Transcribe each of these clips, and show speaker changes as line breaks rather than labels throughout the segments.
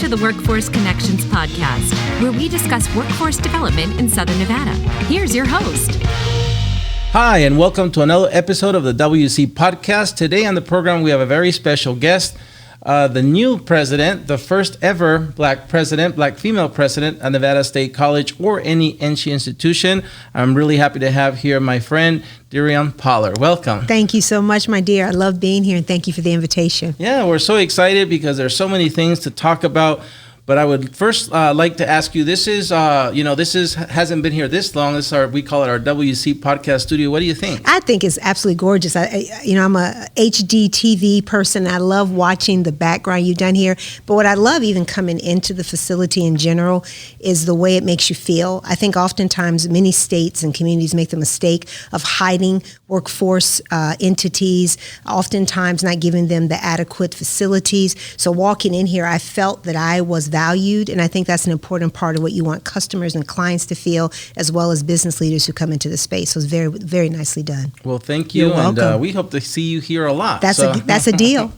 to the Workforce Connections podcast, where we discuss workforce development in Southern Nevada. Here's your host.
Hi, and welcome to another episode of the WC podcast. Today on the program, we have a very special guest, the new president, the first ever black female president at Nevada State College or any NC institution. I'm really happy to have here my friend, DeRionne Pollard. Welcome.
Thank you so much, my dear. I love being here, and thank you for the invitation.
Yeah, we're so excited because there's so many things to talk about. But I would first like to ask you, this hasn't been here this long. This is we call it our WC podcast studio. What do you think?
I think it's absolutely gorgeous. I'm a HD TV person. I love watching the background you've done here. But what I love even coming into the facility in general is the way it makes you feel. I think oftentimes many states and communities make the mistake of hiding workforce entities, oftentimes not giving them the adequate facilities. So walking in here, I felt that I was valued, and I think that's an important part of what you want customers and clients to feel, as well as business leaders who come into the space. So it's very, very nicely done.
Well, thank you.
You're welcome.
And we hope to see you here a lot.
That's a deal.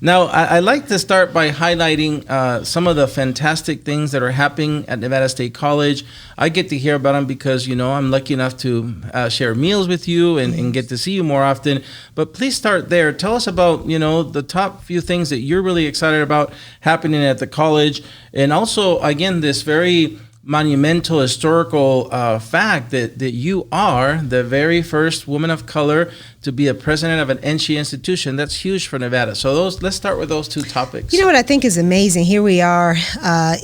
Now, I like to start by highlighting some of the fantastic things that are happening at Nevada State College. I get to hear about them because, I'm lucky enough to share meals with you and get to see you more often. But please start there. Tell us about, the top few things that you're really excited about happening at the college. And also, again, this very monumental historical fact that you are the very first woman of color to be a president of an NC institution. That's huge for Nevada. So let's start with those two topics.
You know what I think is amazing? Here we are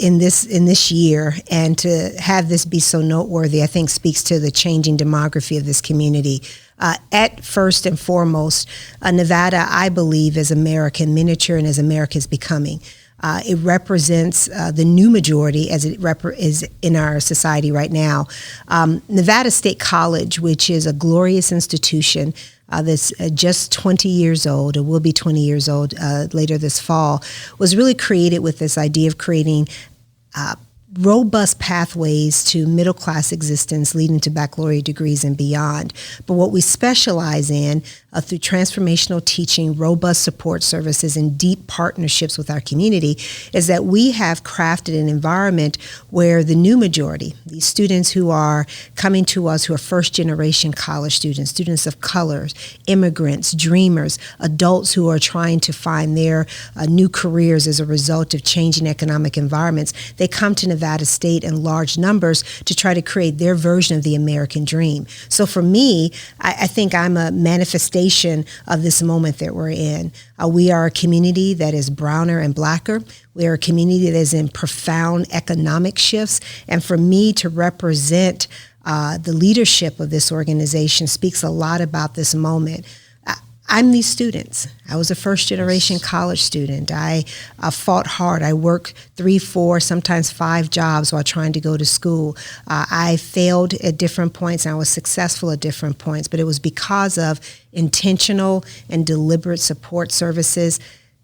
in this year, and to have this be so noteworthy, I think speaks to the changing demography of this community. At first and foremost, Nevada, I believe, is American miniature and as America is becoming. It represents the new majority as it is in our society right now. Nevada State College, which is a glorious institution that's just 20 years old, or will be 20 years old later this fall, was really created with this idea of creating robust pathways to middle-class existence leading to baccalaureate degrees and beyond. But what we specialize in through transformational teaching, robust support services, and deep partnerships with our community is that we have crafted an environment where the new majority, these students who are coming to us who are first-generation college students, students of color, immigrants, dreamers, adults who are trying to find their new careers as a result of changing economic environments, they come to Nevada State in large numbers to try to create their version of the American dream. So for me, I think I'm a manifestation of this moment that we're in. We are a community that is browner and blacker. We are a community that is in profound economic shifts. And for me to represent the leadership of this organization speaks a lot about this moment. I'm these students. I was a first-generation college student. I fought hard. I worked 3, 4, sometimes 5 jobs while trying to go to school. I failed at different points, and I was successful at different points, but it was because of intentional and deliberate support services,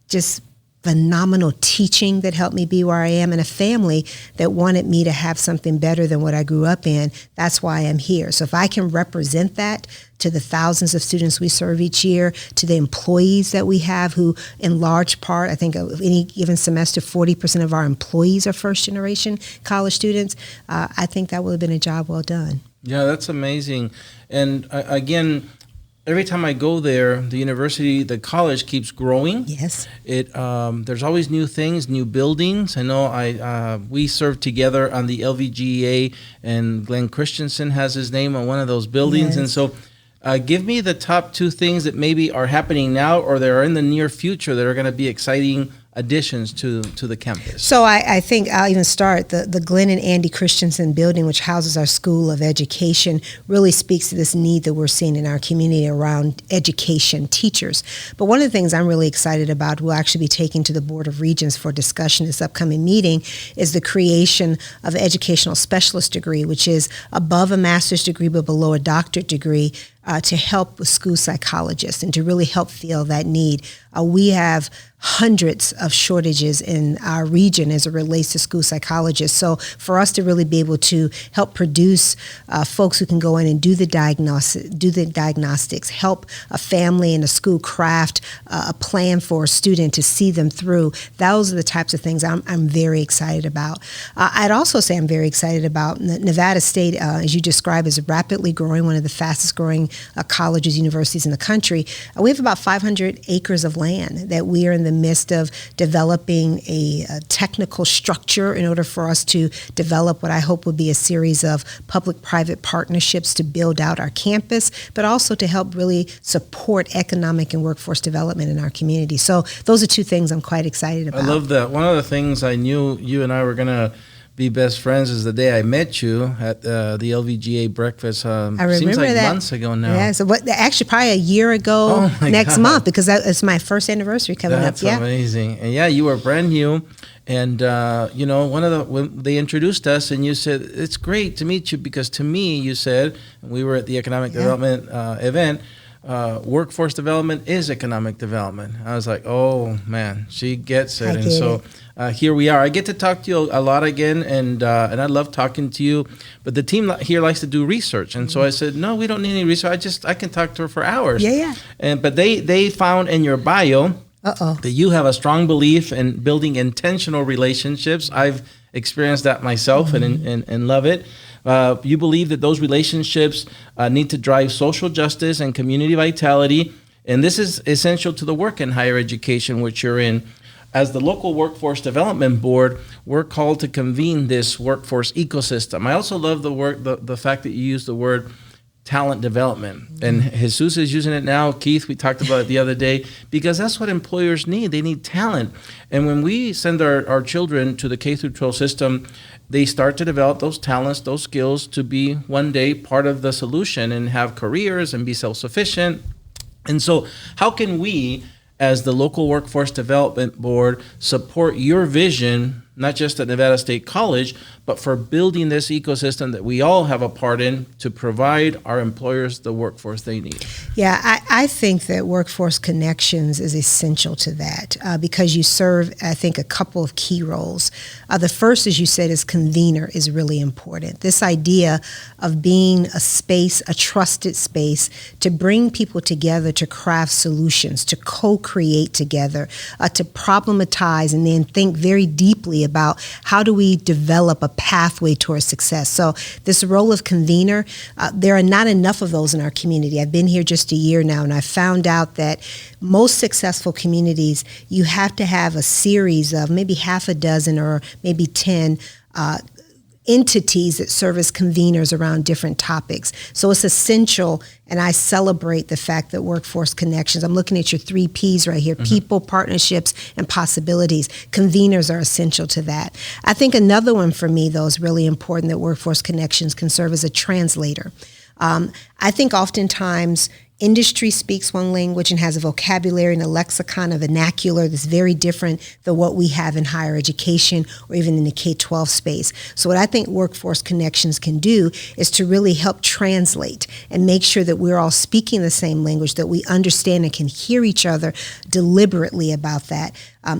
just phenomenal teaching that helped me be where I am, and a family that wanted me to have something better than what I grew up in. That's why I'm here. So if I can represent that to the thousands of students we serve each year, to the employees that we have who, in large part, I think of any given semester, 40% of our employees are first-generation college students, I think that would have been a job well done.
Yeah, that's amazing. And again, every time I go there, the college keeps growing.
Yes.
There's always new things, new buildings. I know we served together on the LVGA, and Glenn Christensen has his name on one of those buildings. Yes. And so give me the top 2 things that maybe are happening now or that are in the near future that are going to be exciting additions to the campus.
So I think I'll even start. The Glenn and Andy Christensen building, which houses our School of Education, really speaks to this need that we're seeing in our community around education, teachers. But one of the things I'm really excited about, we'll actually be taking to the Board of Regents for discussion this upcoming meeting, is the creation of an educational specialist degree, which is above a master's degree but below a doctorate degree, to help with school psychologists and to really help fill that need. We have hundreds of shortages in our region as it relates to school psychologists. So for us to really be able to help produce folks who can go in and do the diagnostics, help a family and a school craft a plan for a student to see them through, those are the types of things I'm very excited about. I'd also say I'm very excited about Nevada State, as you described, is rapidly growing, one of the fastest growing colleges, universities in the country. We have about 500 acres of land that we are in the midst of developing a technical structure in order for us to develop what I hope will be a series of public-private partnerships to build out our campus, but also to help really support economic and workforce development in our community. So those are two things I'm quite excited about.
I love that. One of the things I knew you and I were going to be best friends is the day I met you at the LVGA breakfast.
I remember
seems like
that.
Months ago now.
Yeah, so actually probably a year ago next month, because it's my first anniversary coming up.
That's amazing. And yeah, you were brand new. And, when they introduced us and you said, it's great to meet you, because to me, you said, we were at the economic development event, workforce development is economic development. I was like, oh man, she gets it. Here we are. I get to talk to you a lot again, and I love talking to you. But the team here likes to do research, and so I said, no, we don't need any research. I can talk to her for hours.
Yeah.
But they found in your bio that you have a strong belief in building intentional relationships. I've experienced that myself and love it. You believe that those relationships need to drive social justice and community vitality, and this is essential to the work in higher education, which you're in. As the local workforce development board, we're called to convene this workforce ecosystem. I also love the fact that you use the word talent development. And Jesus is using it now. Keith, we talked about it the other day, because that's what employers need. They need talent. And when we send our children to the K through 12 system, they start to develop those talents, those skills to be one day part of the solution and have careers and be self-sufficient. And so how can we, as the local workforce development board, support your vision, not just at Nevada State College, but for building this ecosystem that we all have a part in to provide our employers the workforce they need?
Yeah, I think that Workforce Connections is essential to that because you serve, I think, a couple of key roles. The first, as you said, is convener is really important. This idea of being a space, a trusted space to bring people together to craft solutions, to co-create together, to problematize and then think very deeply about how do we develop a pathway towards success. So this role of convener, there are not enough of those in our community. I've been here just a year now, and I found out that most successful communities, you have to have a series of maybe half a dozen or maybe 10 entities that serve as conveners around different topics. So it's essential, and I celebrate the fact that Workforce Connections, I'm looking at your 3 Ps right here, people, partnerships, and possibilities. Conveners are essential to that. I think another one for me, though, is really important, that Workforce Connections can serve as a translator. I think oftentimes industry speaks one language and has a vocabulary and a lexicon, a vernacular that's very different than what we have in higher education or even in the K-12 space. So what I think Workforce Connections can do is to really help translate and make sure that we're all speaking the same language, that we understand and can hear each other deliberately about that.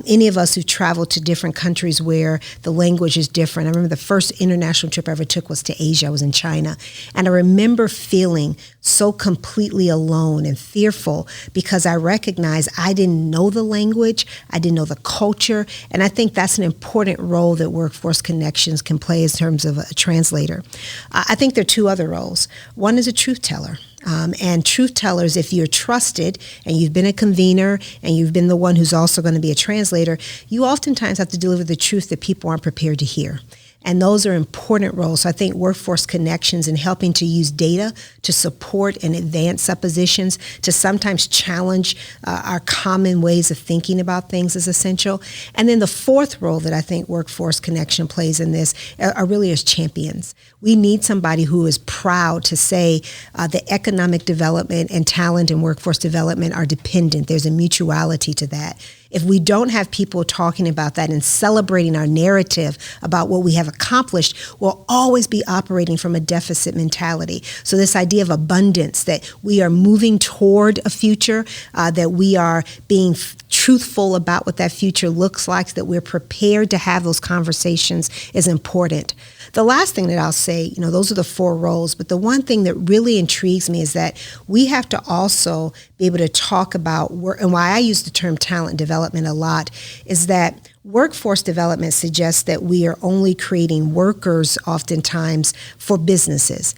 Any of us who traveled to different countries where the language is different. I remember the first international trip I ever took was to Asia. I was in China. And I remember feeling so completely alone and fearful because I recognized I didn't know the language, I didn't know the culture, and I think that's an important role that Workforce Connections can play in terms of a translator. I think there are 2 other roles. One is a truth teller. And truth tellers, if you're trusted and you've been a convener and you've been the one who's also going to be a translator, you oftentimes have to deliver the truth that people aren't prepared to hear. And those are important roles. So I think Workforce Connections in helping to use data to support and advance suppositions, to sometimes challenge our common ways of thinking about things is essential. And then the 4th role that I think Workforce Connection plays in this are really as champions. We need somebody who is proud to say the economic development and talent and workforce development are dependent. There's a mutuality to that. If we don't have people talking about that and celebrating our narrative about what we have accomplished, we'll always be operating from a deficit mentality. So this idea of abundance, that we are moving toward a future, that we are being truthful about what that future looks like, that we're prepared to have those conversations is important. The last thing that I'll say, those are the 4 roles, but the one thing that really intrigues me is that we have to also be able to talk about work, and why I use the term talent development a lot is that workforce development suggests that we are only creating workers oftentimes for businesses.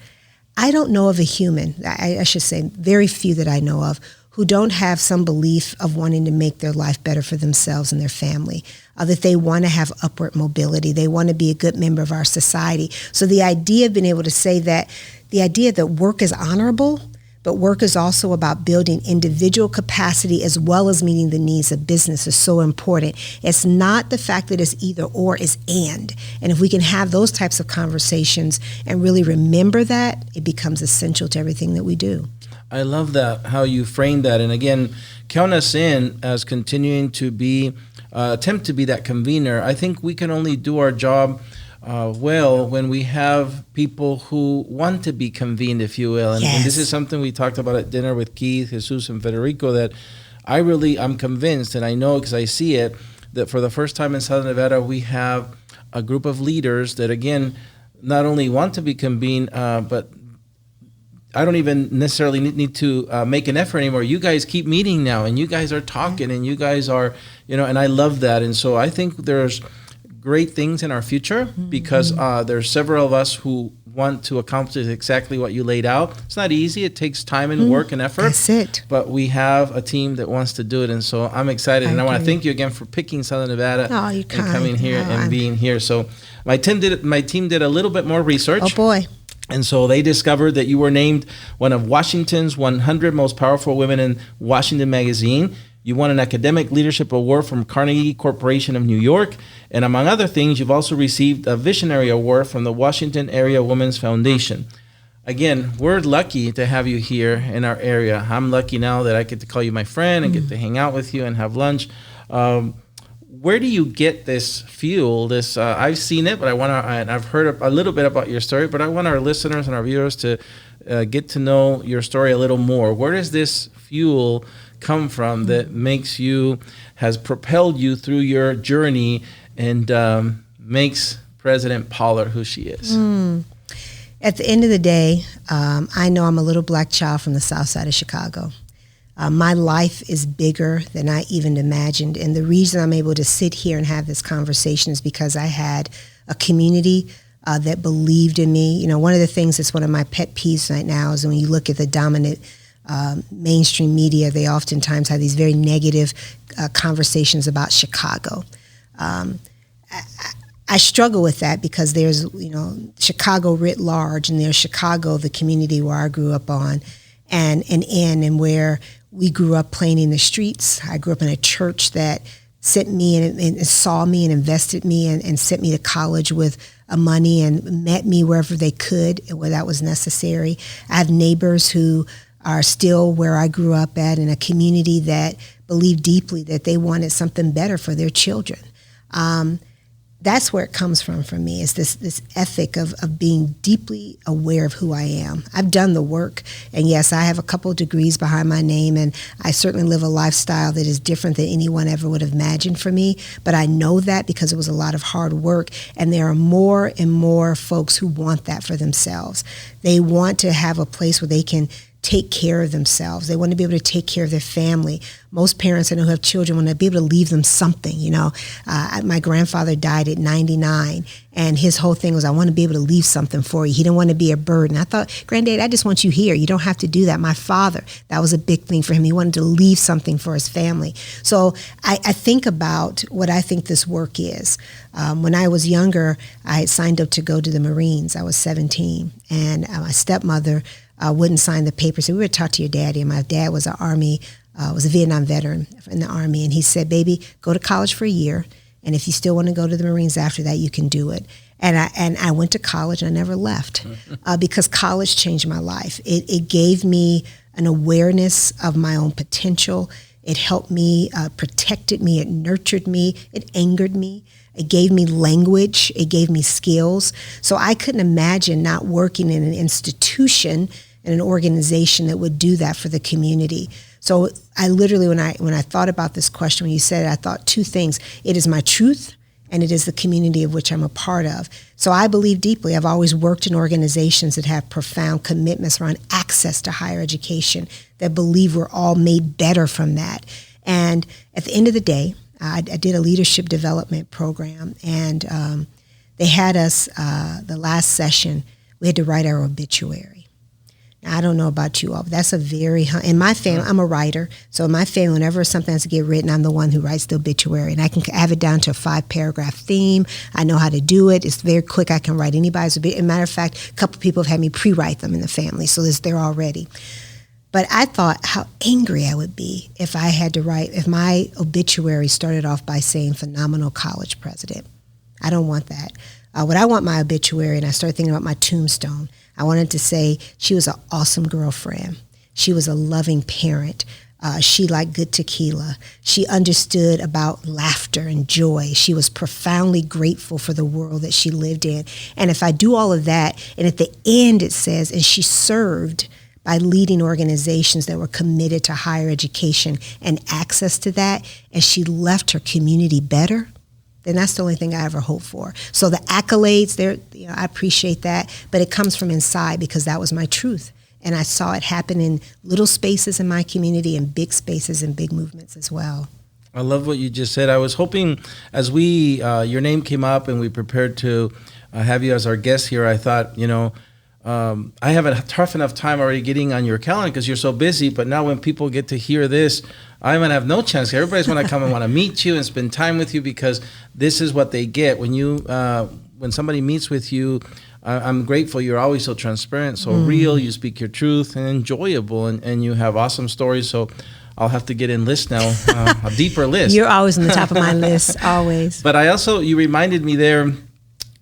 I don't know of a human, I should say very few that I know of, who don't have some belief of wanting to make their life better for themselves and their family, that they want to have upward mobility. They want to be a good member of our society. So the idea of being able to say that, the idea that work is honorable, but work is also about building individual capacity as well as meeting the needs of business is so important. It's not the fact that it's either or, it's and. And if we can have those types of conversations and really remember that, it becomes essential to everything that we do.
I love that, how you framed that. And again, count us in as continuing to be, attempt to be that convener. I think we can only do our job well when we have people who want to be convened, if you will. And,
yes.
And this is something we talked about at dinner with Keith, Jesus, and Federico, that I'm convinced, and I know because I see it, that for the first time in Southern Nevada, we have a group of leaders that, again, not only want to be convened, but I don't even necessarily need to make an effort anymore. You guys keep meeting now, and you guys are talking, and you guys are, and I love that. And so I think there's great things in our future because there's several of us who want to accomplish exactly what you laid out. It's not easy. It takes time and work and effort.
That's it.
But we have a team that wants to do it, and so I'm excited. And I want to thank you again for picking Southern Nevada and coming here and being here. So my team did a little bit more research.
Oh, boy.
And so they discovered that you were named one of Washington's 100 most powerful women in Washington magazine. You won an academic leadership award from Carnegie Corporation of New York. And among other things, you've also received a visionary award from the Washington Area Women's Foundation. Again, we're lucky to have you here in our area. I'm lucky now that I get to call you my friend and get to hang out with you and have lunch. Where do you get this fuel? I've seen it, but and I've heard a little bit about your story, but I want our listeners and our viewers to get to know your story a little more. Where does this fuel come from that has propelled you through your journey and makes President Pollard who she is?
At the end of the day, I know I'm a little black child from the south side of Chicago. My life is bigger than I even imagined. And the reason I'm able to sit here and have this conversation is because I had a community that believed in me. One of the things that's one of my pet peeves right now is when you look at the dominant mainstream media, they oftentimes have these very negative conversations about Chicago. I struggle with that because there's, Chicago writ large, and there's Chicago, the community where I grew up on, and where we grew up playing in the streets. I grew up in a church that sent me and saw me and invested me and sent me to college with money and met me wherever they could and where that was necessary. I have neighbors who are still where I grew up at, in a community that believed deeply that they wanted something better for their children. That's where it comes from for me, is this ethic of being deeply aware of who I am. I've done the work, and yes, I have a couple of degrees behind my name, and I certainly live a lifestyle that is different than anyone ever would have imagined for me, but I know that because it was a lot of hard work, and there are more and more folks who want that for themselves. They want to have a place where they can take care of themselves. They want to be able to take care of their family. Most parents I know who have children want to be able to leave them something. My grandfather died at 99, and his whole thing was, I want to be able to leave something for you. He didn't want to be a burden. I thought, Granddad, I just want you here. You don't have to do that. My father, that was a big thing for him. He wanted to leave something for his family. So I think about what I think this work is. When I was younger, I had signed up to go to the Marines. I was 17, and my stepmother wouldn't sign the papers. So we would talk to your daddy, and my dad was was a Vietnam veteran in the Army, and he said, baby, go to college for a year, and if you still want to go to the Marines after that, you can do it. And I went to college, and I never left because college changed my life. It gave me an awareness of my own potential. It helped me, protected me, it nurtured me, it angered me. It gave me language, it gave me skills. So I couldn't imagine not working in an institution and an organization that would do that for the community. So I literally, when I thought about this question, when you said it, I thought two things. It is my truth, and it is the community of which I'm a part of. So I believe deeply. I've always worked in organizations that have profound commitments around access to higher education, that believe we're all made better from that. And at the end of the day, I did a leadership development program, and they had us, the last session, we had to write our obituary. Now, I don't know about you all, but that's a very, in my family, I'm a writer, so in my family, whenever something has to get written, I'm the one who writes the obituary, and I can have it down to a 5-paragraph theme. I know how to do it. It's very quick. I can write anybody's obituary. As a matter of fact, a couple people have had me pre-write them in the family, so it's there already. But I thought how angry I would be if I had to write, if my obituary started off by saying phenomenal college president. I don't want that. What I want my obituary, and I started thinking about my tombstone, I wanted to say she was an awesome girlfriend. She was a loving parent. She liked good tequila. She understood about laughter and joy. She was profoundly grateful for the world that she lived in. And if I do all of that, and at the end it says, and she served by leading organizations that were committed to higher education and access to that, and she left her community better, then that's the only thing I ever hope for. So the accolades, I appreciate that, but it comes from inside because that was my truth. And I saw it happen in little spaces in my community and big spaces and big movements as well.
I love what you just said. I was hoping as your name came up and we prepared to have you as our guest here, I thought, I have a tough enough time already getting on your calendar because you're so busy. But now when people get to hear this, I'm going to have no chance. Everybody's going to come and want to meet you and spend time with you because this is what they get. When somebody meets with you, I'm grateful. You're always so transparent, so real. You speak your truth and enjoyable, and you have awesome stories. So I'll have to get in list now, a deeper list.
You're always on the top of my list, always.
But you reminded me there,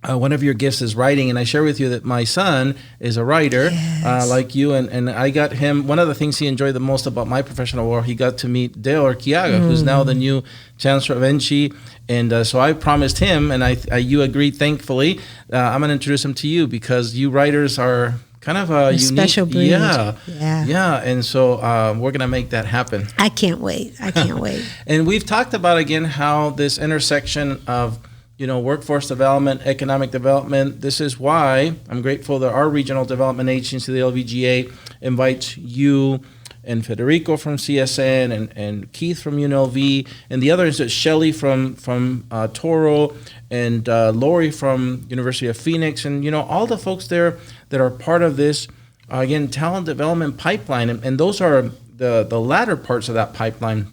one of your gifts is writing, and I share with you that my son is a writer, like you, and I got him, one of the things he enjoyed the most about my professional work, he got to meet Dale Urquiaga, who's now the new Chancellor of NC, and so I promised him, and you agreed, thankfully, I'm going to introduce him to you, because you writers are kind of a unique,
special breed.
Yeah, and so we're going to make that happen.
I can't wait.
And we've talked about, again, how this intersection of workforce development, economic development. This is why I'm grateful that our regional development agency, the LVGA, invites you and Federico from CSN and Keith from UNLV and the others, Shelly from Toro and Lori from University of Phoenix, and all the folks there that are part of this, again, talent development pipeline. And those are the latter parts of that pipeline.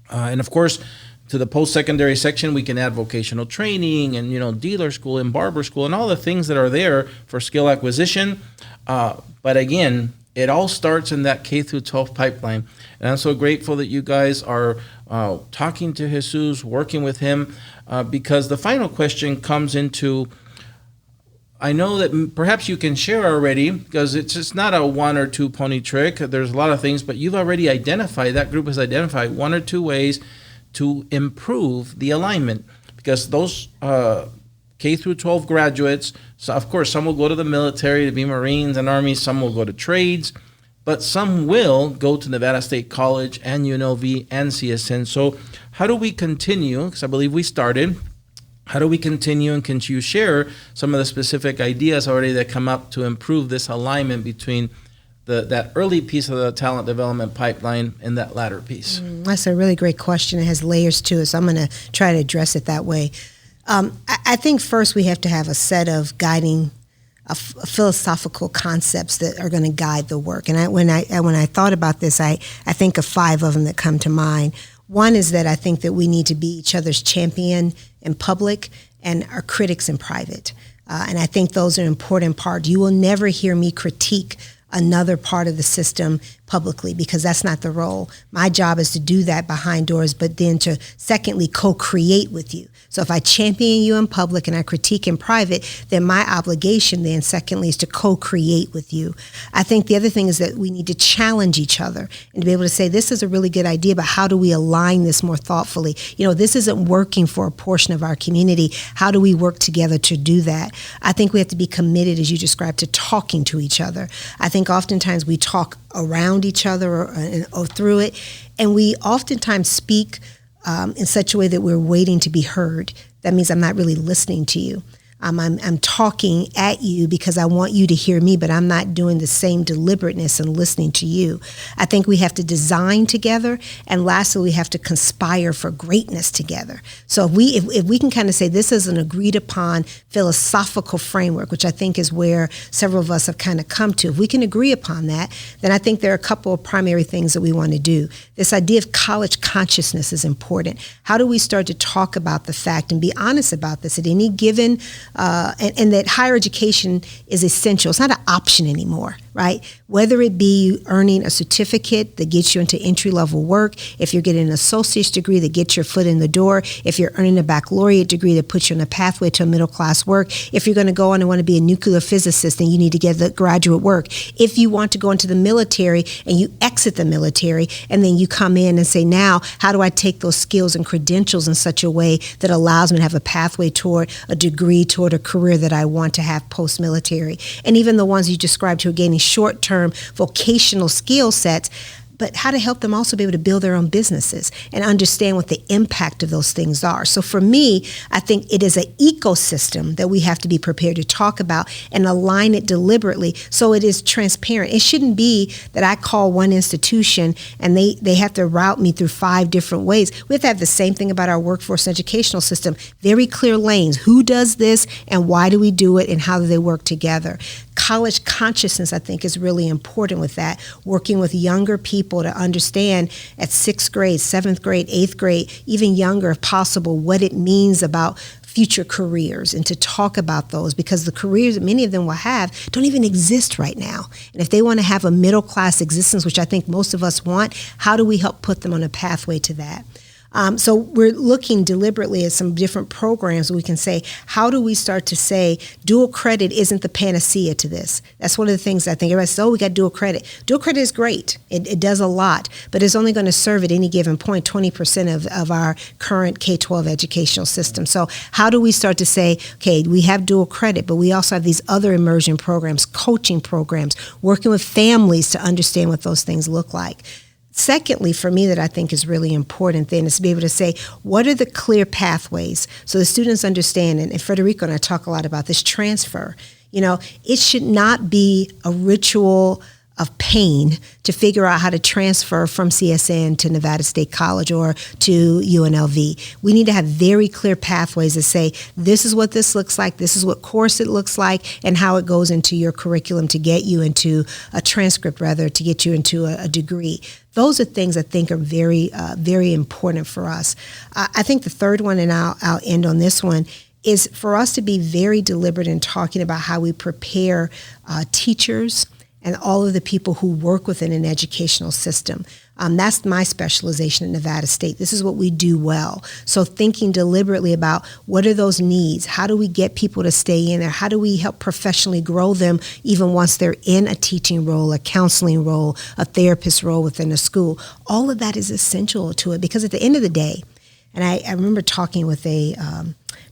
And of course, to the post-secondary section, we can add vocational training and, dealer school and barber school and all the things that are there for skill acquisition. But again, it all starts in that K through 12 pipeline. And I'm so grateful that you guys are talking to Jesus, working with him, because the final question comes into, I know that perhaps you can share already, because it's just not a one or two pony trick. There's a lot of things, but you've already identified, that group has identified one or two ways to improve the alignment, because those K through 12 graduates, so of course some will go to the military to be Marines and Army, some will go to trades, but some will go to Nevada State College and UNLV and CSN. So how do we continue, because I believe we started, how do we continue, and can you share some of the specific ideas already that come up to improve this alignment between that early piece of the talent development pipeline and that latter piece?
That's a really great question. It has layers to it, so I'm going to try to address it that way. I think first we have to have a set of guiding philosophical concepts that are going to guide the work. And when I thought about this, I think of 5 of them that come to mind. One is that I think that we need to be each other's champion in public and our critics in private. And I think those are an important part. You will never hear me critique another part of the system publicly, because that's not the role. My job is to do that behind doors, but then to secondly co-create with you. So if I champion you in public and I critique in private, then my obligation then secondly is to co-create with you. I think the other thing is that we need to challenge each other and to be able to say, this is a really good idea, but how do we align this more thoughtfully? This isn't working for a portion of our community. How do we work together to do that? I think we have to be committed, as you described, to talking to each other. I think oftentimes we talk around each other or through it, and we oftentimes speak in such a way that we're waiting to be heard. That means I'm not really listening to you. I'm talking at you because I want you to hear me, but I'm not doing the same deliberateness and listening to you. I think we have to design together, and lastly, we have to conspire for greatness together. So if we can kind of say this is an agreed upon philosophical framework, which I think is where several of us have kind of come to, if we can agree upon that, then I think there are a couple of primary things that we want to do. This idea of college consciousness is important. How do we start to talk about the fact and be honest about this at any given and that higher education is essential. It's not an option anymore, right? Whether it be earning a certificate that gets you into entry-level work, if you're getting an associate's degree that gets your foot in the door, if you're earning a baccalaureate degree that puts you on a pathway to a middle-class work, if you're going to go on and want to be a nuclear physicist, then you need to get the graduate work. If you want to go into the military and you exit the military and then you come in and say, now, how do I take those skills and credentials in such a way that allows me to have a pathway toward a degree, toward a career that I want to have post-military? And even the ones you described who are gaining short-term vocational skill sets, but how to help them also be able to build their own businesses and understand what the impact of those things are. So for me, I think it is an ecosystem that we have to be prepared to talk about and align it deliberately so it is transparent. It shouldn't be that I call one institution and they have to route me through 5 different ways. We have to have the same thing about our workforce educational system. Very clear lanes. Who does this and why do we do it and how do they work together? College consciousness, I think, is really important with that, working with younger people to understand at 6th grade, 7th grade, 8th grade, even younger if possible, what it means about future careers and to talk about those, because the careers that many of them will have don't even exist right now. And if they want to have a middle-class existence, which I think most of us want, how do we help put them on a pathway to that? So we're looking deliberately at some different programs. We can say, how do we start to say dual credit isn't the panacea to this? That's one of the things I think everybody says, we got dual credit. Dual credit is great. It does a lot, but it's only going to serve at any given point 20% of our current K-12 educational system. So how do we start to say, okay, we have dual credit, but we also have these other immersion programs, coaching programs, working with families to understand what those things look like. Secondly, for me, that I think is really important then is to be able to say, what are the clear pathways so the students understand, and Federico and I talk a lot about this transfer. It should not be a ritual of pain to figure out how to transfer from CSN to Nevada State College or to UNLV. We need to have very clear pathways that say, this is what this looks like, this is what course it looks like, and how it goes into your curriculum to get you into a transcript, rather, to get you into a degree. Those are things I think are very, very important for us. I think the third one, and I'll end on this one, is for us to be very deliberate in talking about how we prepare teachers and all of the people who work within an educational system. That's my specialization at Nevada State. This is what we do well. So thinking deliberately about what are those needs? How do we get people to stay in there? How do we help professionally grow them even once they're in a teaching role, a counseling role, a therapist role within a school? All of that is essential to it, because at the end of the day, and I remember talking with a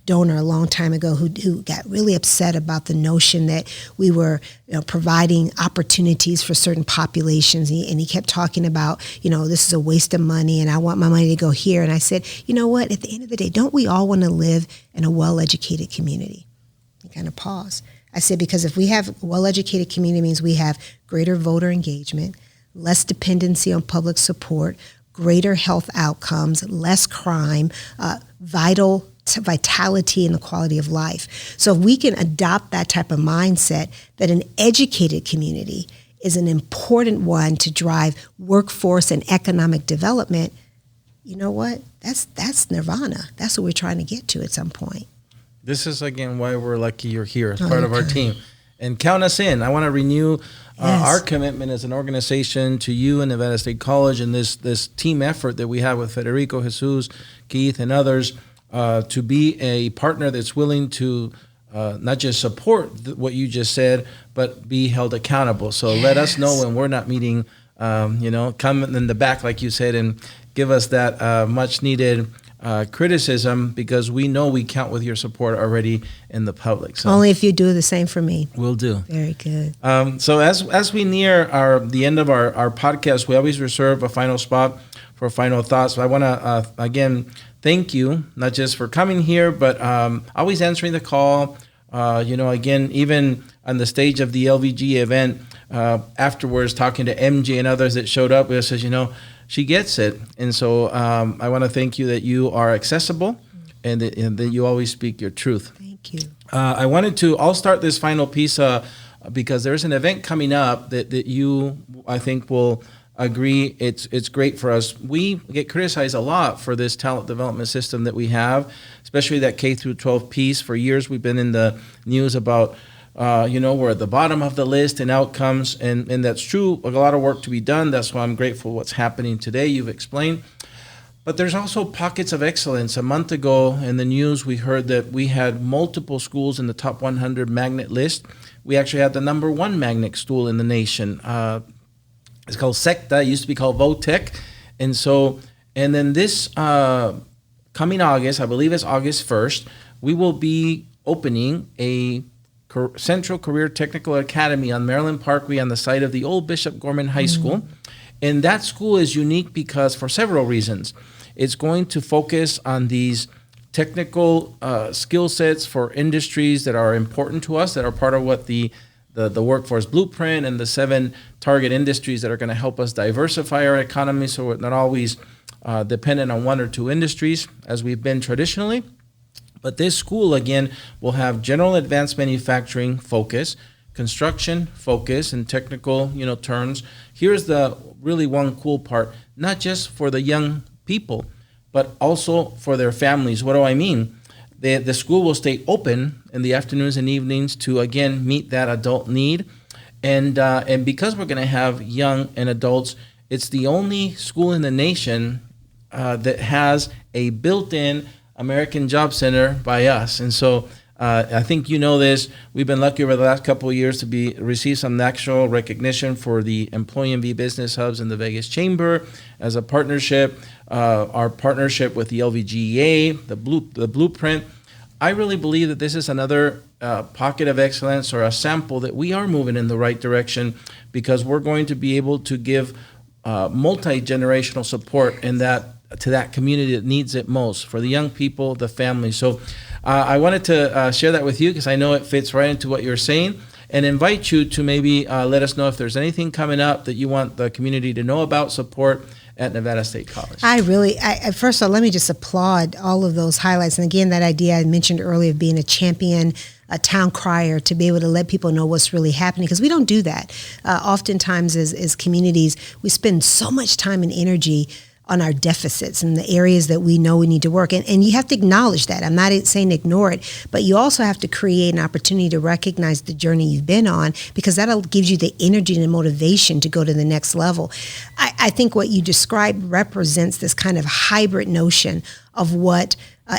donor a long time ago who got really upset about the notion that we were providing opportunities for certain populations. And he kept talking about, this is a waste of money and I want my money to go here. And I said, you know what, at the end of the day, don't we all want to live in a well-educated community? He kind of paused. I said, because if we have a well-educated community, means we have greater voter engagement, less dependency on public support, greater health outcomes, less crime, vitality and the quality of life. So if we can adopt that type of mindset, that an educated community is an important one to drive workforce and economic development, you know what? That's nirvana. That's what we're trying to get to at some point.
This is, again, why we're lucky you're here as part of our team. And count us in. I want to renew our commitment as an organization to you and Nevada State College and this team effort that we have with Federico, Jesus, Keith, and others to be a partner that's willing to not just support what you just said, but be held accountable. So let us know when we're not meeting, come in the back, like you said, and give us that much needed criticism, because we know we count with your support already in the public. So
only if you do the same for me.
We'll do.
Very good.
So as we near the end of our podcast, we always reserve a final spot for final thoughts. So I want to, again, thank you, not just for coming here, but always answering the call. Again, even on the stage of the LVG event, afterwards, talking to MJ and others that showed up, it says, she gets it. And so I want to thank you that you are accessible and that you always speak your truth.
Thank you.
I'll start this final piece because there's an event coming up that you, I think, will agree it's great for us. We get criticized a lot for this talent development system that we have, especially that K through 12 piece. For years, we've been in the news about we're at the bottom of the list and outcomes, and that's true. A lot of work to be done. That's why I'm grateful what's happening today. You've explained. But there's also pockets of excellence. A month ago in the news, we heard that we had multiple schools in the top 100 magnet list. We actually had the number 1 magnet school in the nation. It's called SECTA. It used to be called VOTEC. And then this coming August, I believe it's August 1st, we will be opening a Central Career Technical Academy on Maryland Parkway on the site of the old Bishop Gorman High School. And that school is unique because for several reasons. It's going to focus on these technical skill sets for industries that are important to us, that are part of what the workforce blueprint and the 7 target industries that are going to help us diversify our economy so we're not always dependent on 1 or 2 industries as we've been traditionally. But this school, again, will have general advanced manufacturing focus, construction focus, and technical, terms. Here's the really one cool part, not just for the young people, but also for their families. What do I mean? The school will stay open in the afternoons and evenings to, again, meet that adult need. And because we're going to have young and adults, it's the only school in the nation that has a built-in American Job Center by us. And so I think you know this. We've been lucky over the last couple of years to receive some national recognition for the Employee MV Business Hubs in the Vegas Chamber as a partnership, our partnership with the LVGEA, the Blueprint. I really believe that this is another pocket of excellence or a sample that we are moving in the right direction, because we're going to be able to give multi-generational support to that community that needs it most, for the young people, the families. So I wanted to share that with you because I know it fits right into what you're saying, and invite you to maybe let us know if there's anything coming up that you want the community to know about, support at Nevada State College.
First of all, let me just applaud all of those highlights. And again, that idea I mentioned earlier of being a champion, a town crier, to be able to let people know what's really happening, because we don't do that. Oftentimes as communities, we spend so much time and energy on our deficits and the areas that we know we need to work. And you have to acknowledge that. I'm not saying ignore it, but you also have to create an opportunity to recognize the journey you've been on, because that'll give you the energy and the motivation to go to the next level. I think what you described represents this kind of hybrid notion of what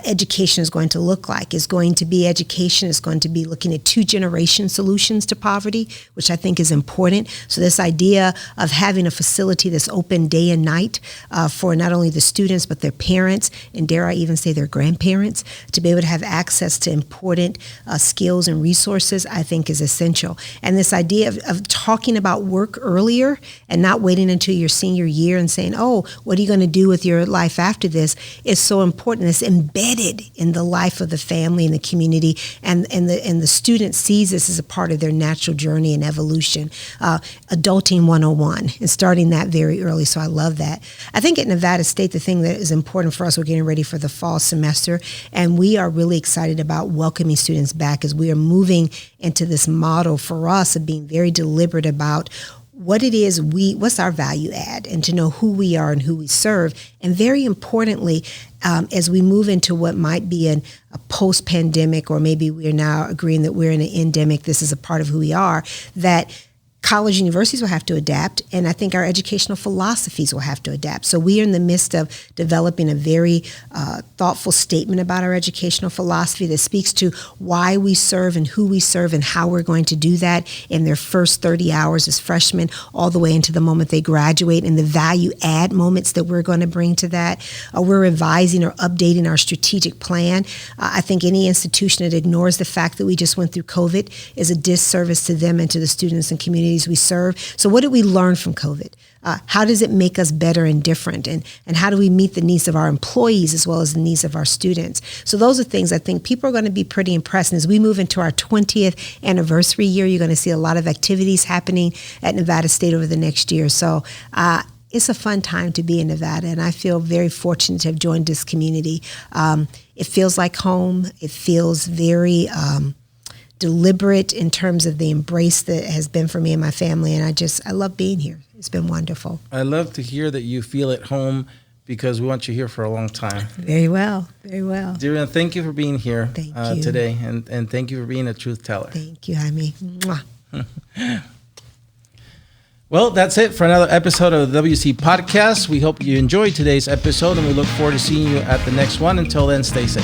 education is going to look like. It's going to be education. It's going to be looking at 2-generation solutions to poverty, which I think is important. So this idea of having a facility that's open day and night for not only the students, but their parents, and dare I even say their grandparents, to be able to have access to important skills and resources, I think is essential. And this idea of talking about work earlier and not waiting until your senior year and saying, oh, what are you going to do with your life after this, is so important. It's embedded in the life of the family and the community, and the student sees this as a part of their natural journey and evolution. Adulting 101, and starting that very early. So I love that. I think at Nevada State, the thing that is important for us, we're getting ready for the fall semester, and we are really excited about welcoming students back as we are moving into this model for us of being very deliberate about what it is what's our value add, and to know who we are and who we serve. And very importantly, as we move into what might be a post-pandemic, or maybe we're now agreeing that we're in an endemic, this is a part of who we are, that college universities will have to adapt, and I think our educational philosophies will have to adapt. So we are in the midst of developing a very thoughtful statement about our educational philosophy that speaks to why we serve and who we serve and how we're going to do that in their first 30 hours as freshmen, all the way into the moment they graduate, and the value add moments that we're going to bring to that. We're revising or updating our strategic plan. I think any institution that ignores the fact that we just went through COVID is a disservice to them and to the students and communities we serve. So what did we learn from COVID? How does it make us better and different? And how do we meet the needs of our employees as well as the needs of our students? So those are things I think people are going to be pretty impressed. And as we move into our 20th anniversary year, you're going to see a lot of activities happening at Nevada State over the next year. So it's a fun time to be in Nevada, and I feel very fortunate to have joined this community. It feels like home. It feels very deliberate in terms of the embrace that has been for me and my family. And I love being here. It's been wonderful.
I love to hear that you feel at home, because we want you here for a long time.
Very well. Very well.
DeRionne, thank you for being here
today.
And thank you for being a truth teller.
Thank you, Jaime.
Well, that's it for another episode of the WC Podcast. We hope you enjoyed today's episode, and we look forward to seeing you at the next one. Until then, stay safe.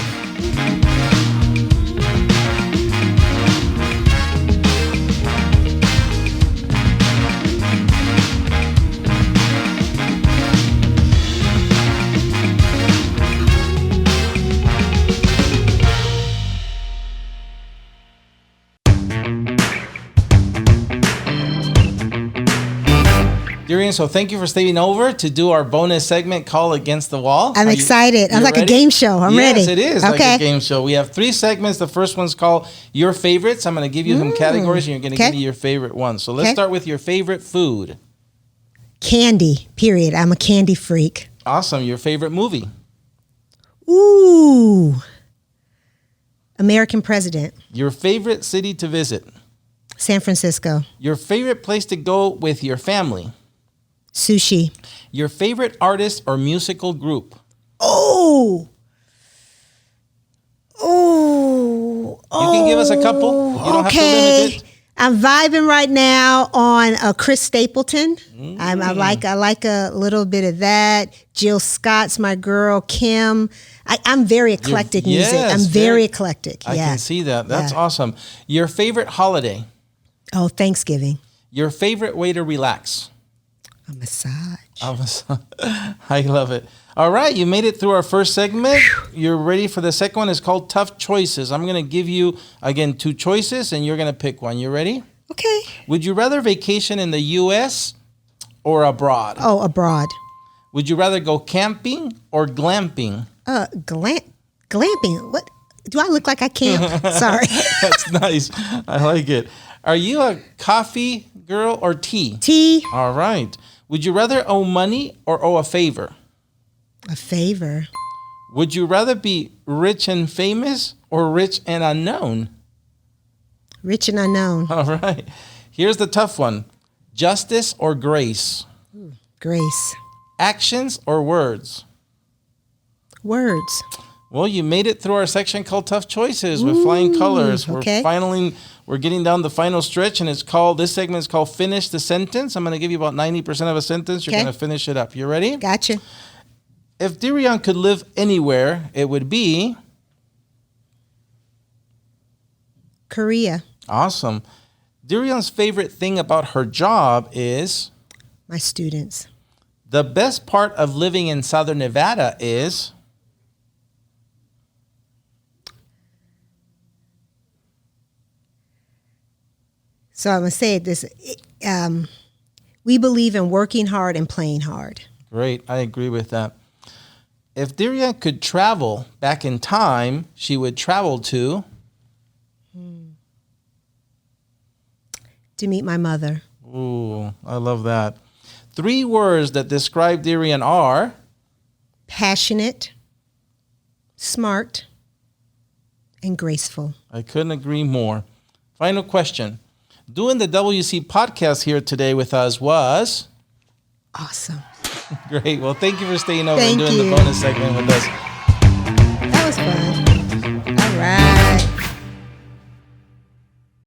DeRionne, so thank you for staying over to do our bonus segment, Call Against the Wall.
I'm excited. I'm like ready? A game show. I'm ready.
Yes, it is like a game show. We have 3 segments. The first one's called Your Favorites. I'm going to give you some categories, and you're going to give me your favorite one. So let's start with your favorite food.
Candy, period. I'm a candy freak.
Awesome. Your favorite movie?
Ooh. American President.
Your favorite city to visit?
San Francisco.
Your favorite place to go with your family?
Sushi.
Your favorite artist or musical group?
Oh.
You can give us a couple. You don't have to limit it.
I'm vibing right now on Chris Stapleton. I like a little bit of that. Jill Scott's my girl. Kim. I'm very eclectic music. I'm very eclectic.
I can see that. That's awesome. Your favorite holiday?
Oh, Thanksgiving.
Your favorite way to relax?
A massage.
I love it. All right, you made it through our first segment. You're ready for the second one. It's called Tough Choices. I'm going to give you, again, 2 choices, and you're going to pick one. You ready?
Okay.
Would you rather vacation in the U.S. or abroad?
Oh, abroad.
Would you rather go camping or glamping?
Glamping. What? Do I look like I camp? Sorry.
That's nice. I like it. Are you a coffee girl or tea?
Tea.
All right. Would you rather owe money or owe a favor?
A favor.
Would you rather be rich and famous or rich and unknown?
Rich and unknown.
All right. Here's the tough one. Justice or grace?
Grace.
Actions or words?
Words.
Well, you made it through our section called Tough Choices with flying colors.
Okay.
We're getting down the final stretch, and this segment is called Finish the Sentence. I'm going to give you about 90% of a sentence. You're going to finish it up. You ready?
Gotcha.
If DeRionne could live anywhere, it would be?
Korea.
Awesome. DeRionne's favorite thing about her job is?
My students.
The best part of living in Southern Nevada is?
So I'm going to say this. We believe in working hard and playing hard.
Great. I agree with that. If DeRionne could travel back in time, she would travel to?
To meet my mother.
Ooh, I love that. 3 words that describe DeRionne are?
Passionate, smart, and graceful.
I couldn't agree more. Final question. doing the WC podcast here today with us was
awesome.
Great. Well, thank you for staying over and
Thank
doing
you.
the bonus segment with us.